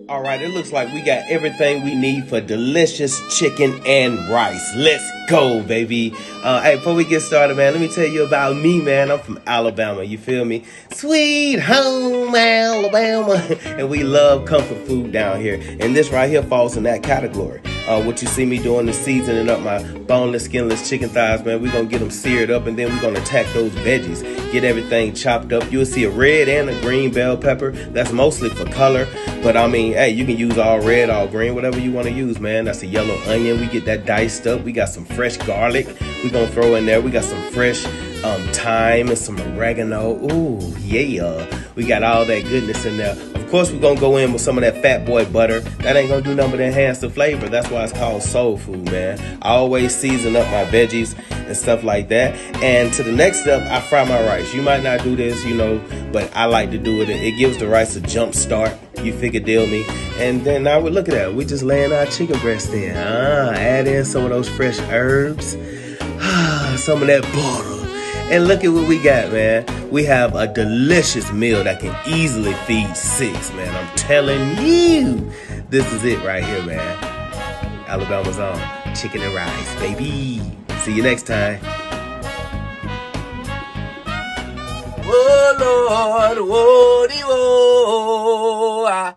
All right, it looks like we got everything we need for delicious chicken and rice. Let's go, baby. Hey, before we get started, man, let me tell you about me, man. I'm from Alabama, you feel me? Sweet home Alabama. And we love comfort food down here. And this right here falls in that category. What you see me doing is seasoning up my boneless, skinless chicken thighs, man. We're going to get them seared up, and then we're going to attack those veggies. Get everything chopped up. You'll see a red and a green bell pepper. That's mostly for color. But, I mean, hey, you can use all red, all green, whatever you want to use, man. That's a yellow onion. We get that diced up. We got some fresh garlic we're going to throw in there. We got some fresh thyme and some oregano. Ooh, yeah. We got all that goodness in there. Of course, we're going to go in with some of that Fat Boy butter. That ain't going to do nothing but enhance the flavor. That's why it's called soul food, man. I always season up my veggies and stuff like that. And to the next step, I fry my rice. You might not do this, but I like to do it. It gives the rice a jump start. You figure deal me. And then now we look at that. We just laying our chicken breast in. Add in some of those fresh herbs. Some of that butter. And look at what we got, man. We have a delicious meal that can easily feed 6, man. I'm telling you. This is it right here, man. Alabama's own chicken and rice, baby. See you next time. Oh, Lord, oh,